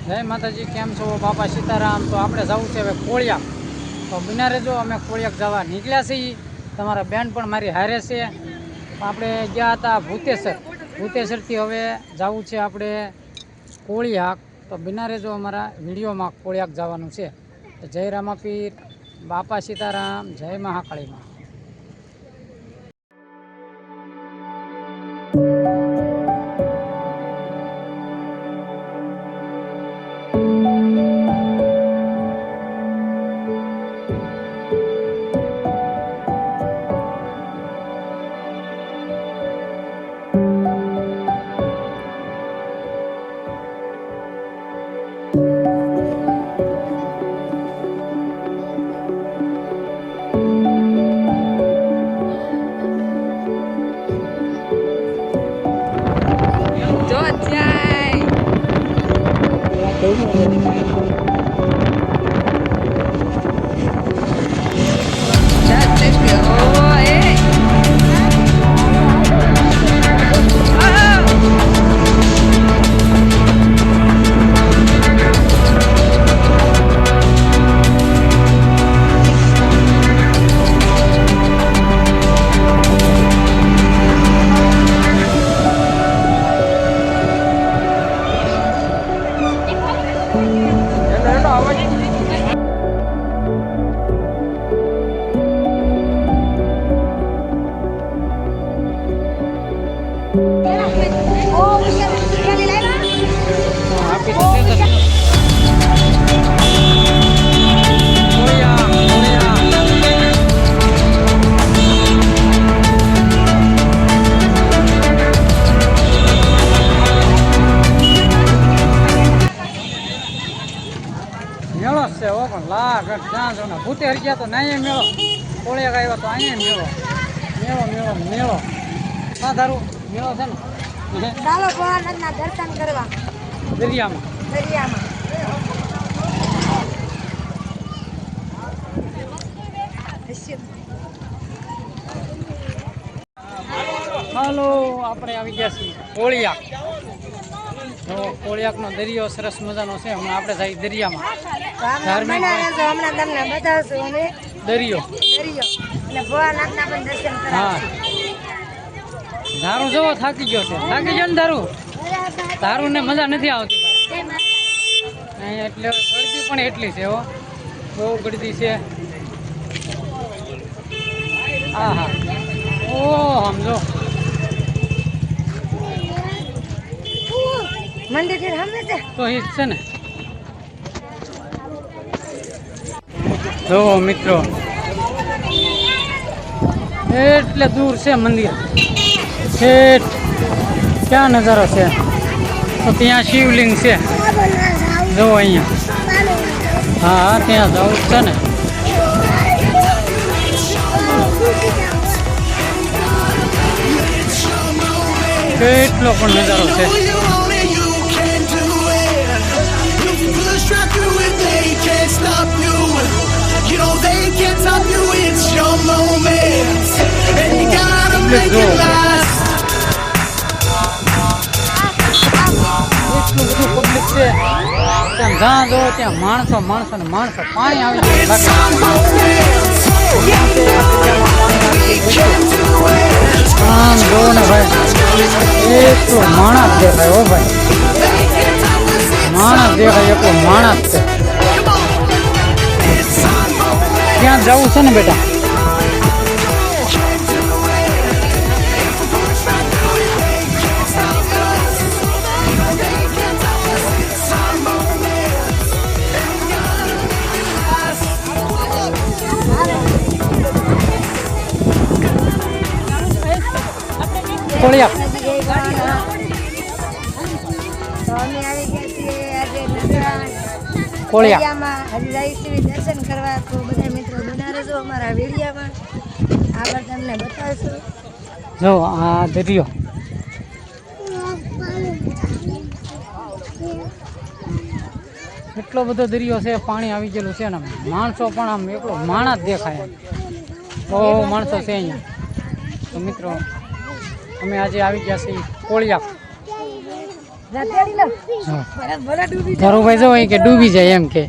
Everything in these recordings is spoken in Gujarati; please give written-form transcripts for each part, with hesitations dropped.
જય માતાજી, કેમ છો બાપા સીતારામ। તો આપણે જવું છે હવે કોળિયાક, તો બિના રહેજો, અમે કોળિયાક જવા નીકળ્યા છીએ। તમારા બેન પણ મારી હારે છે। આપણે ગયા હતા ભૂતેશ્વરથી હવે જવું છે આપણે કોળિયાક, તો બિના રહેજો અમારા વિડીયોમાં। કોળિયાક જવાનું છે। જય રામાપીર, બાપા સીતારામ, જય મહાકાળીમાં। મેળો છે હો, પણ લાખ ત્યાં જો ને ભૂતે હરગ્યા તો નહીં મેળો, કોળિયાક આવ્યા તો અહીંયા મેળો મેળો મેળો મેળો સાધારું મેળો છે ને। ચાલો ભોળાનાથના દર્શન કરવા દરિયામાં હાલો, આપણે આવી ગયા છીએ કોળિયાક। તો કોળિયાકનો દરિયો સરસ મજાનો છે। હમણાં આપણે જઈએ દરિયામાં, ધાર્મિક દરિયો અને ભોળાનાથના પણ દર્શન કરવા। હા, ધારું જવો થાકી ગયો છે, થાકી ગયો ને ધારું ને મજા નથી આવતી ભાઈ, એટલે ગળદી પણ એટલી છે હો, બહુ ગળદી છે। હા હા, ઓ સમજો મંદિર સામે છે તો એ છે ને। જો મિત્રો, એટલે દૂર છે મંદિર, ક્યાં નજારો છે, તો ત્યાં શિવલિંગ છે જો અહીંયા। હા, ત્યાં જવું છે ને। કેટલો પણ નજારો છે। એટલું બધું પબ્લિક છે, ત્યાં જ્યાં જો ત્યાં માણસો માણસો ને માણસો, પાણી આવી આમ જો ને ભાઈ, એટલું માણસ દેખાય હો ભાઈ, માણસ દેખાય, એટલું માણસ છે। ત્યાં જવું છે ને બેટા, કોળિયાક કોળિયામાં હજી જઈશું દર્શન કરવા। તો બધા મિત્રો બના રહેજો અમારા વિડીયોમાં, આગળ તમને બતાવશું। જો આ દરિયો, એટલો બધો દરિયો છે, પાણી આવી ગયેલું છે ને માણસો પણ આમ એકલો માણસ દેખાય, બહુ માણસો છે અહીંયા। તો મિત્રો અમે આજે આવી ગયા છીએ કોળિયાક। તેડી લો હા. ભલે ડૂબી જાય. તારું ભાઈ જો એ કે ડૂબી જાય એમ કે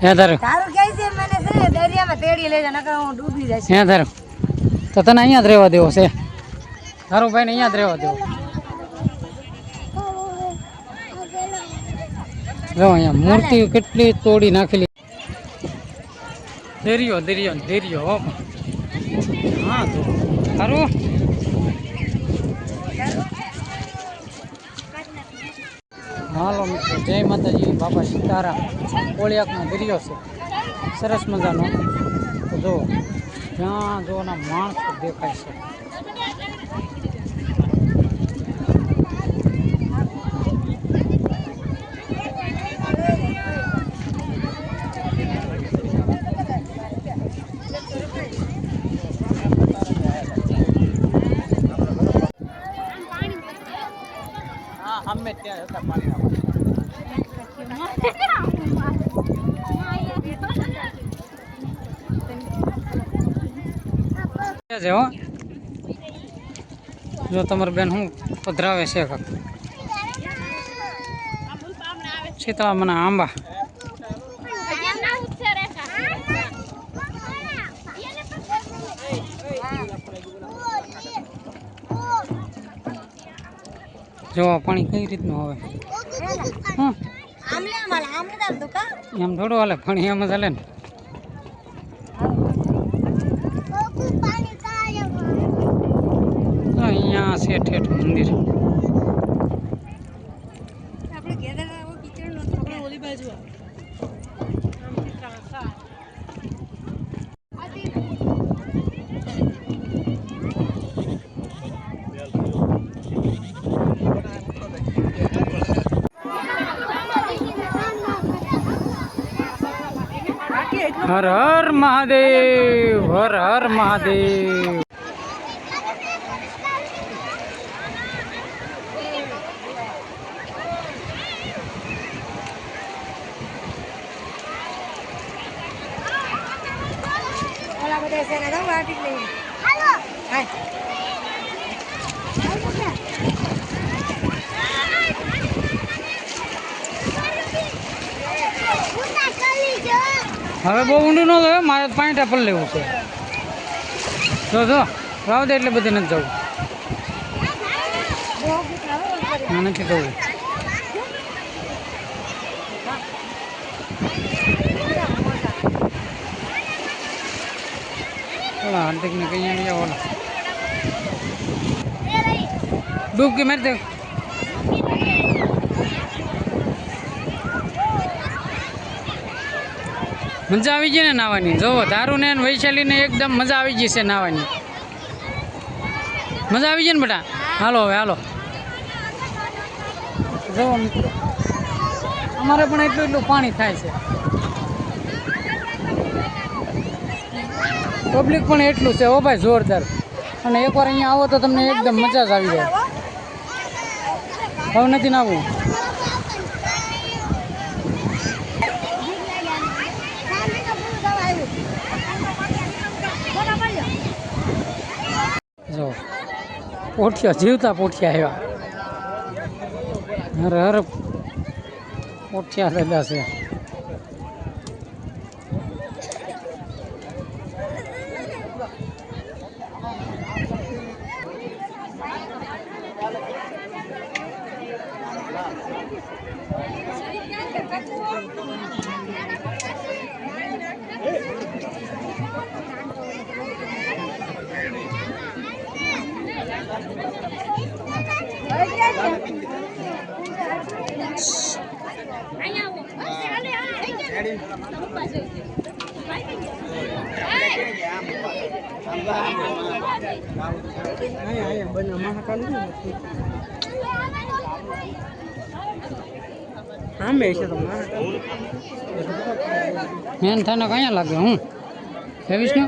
હે તારું તારું કહે છે મને છે ને દરિયામાં તેડી લેજો નકર હું ડૂબી જઈશ. હે તારું તો તને અહીંયા જ રહેવા દેવો છે તારું ભાઈને અહીંયા જ રહેવા દેવો જો અહીંયા મૂર્તિ કેટલી તોડી નાખેલી દરિયો દરિયો ને દરિયો હો હા તો સારું હાલો મિત્રો જય માતાજી બાપા સીતારામ કોળિયાકનો દરિયો છે સરસ મજાનો તો જો ત્યાં જોવાના માણસો દેખાય છે હા અમે ત્યાં હતા પાણી છે હો જો તમારી બેન હું પધરાવે છે કાક શીતળા મને આંબા જો પાણી કઈ રીતનું આવે હા એમ થોડું હાલે પાણી એમ જ હાલે ને તો અહીંયા છે ઠેઠ મંદિર આપણે ઘેર આવો કિચડ નો આપણે ઓલી બાજુ હર હર મહાદેવ હર હર મહાદેવ ઓલા બધા છે ને તો વાટી લઈ હાલો હાય હવે બહુ ઊંડું ન થયું મારે પાણી ટાપલ લેવું છે જો રાવ દે એટલે બધે નથી જવું નથી જવું ઓલા હાર્દિક ને કઈ આવી જાવ ઓલા ડૂબકી મારી દે મજા આવી ગઈ ને નાવાની જોવો તારું ને વૈશાલી ને એકદમ મજા આવી ગઈ છે નાવાની મજા આવી ગઈ ને બેટા હાલો હવે હાલો જોવો મિત્રો અમારે પણ એટલું પાણી થાય છે પબ્લિક પણ એટલું છે ઓ ભાઈ જોરદાર અને એકવાર અહીંયા આવો તો તમને એકદમ મજા જ આવી જાય હવે નથી નાવું જો પોઠિયા જીવતા પોઠિયા આવ્યા હર હર પોઠિયા દાદા છે મેન થાને કયા લાગે હું હે વિષ્ણુ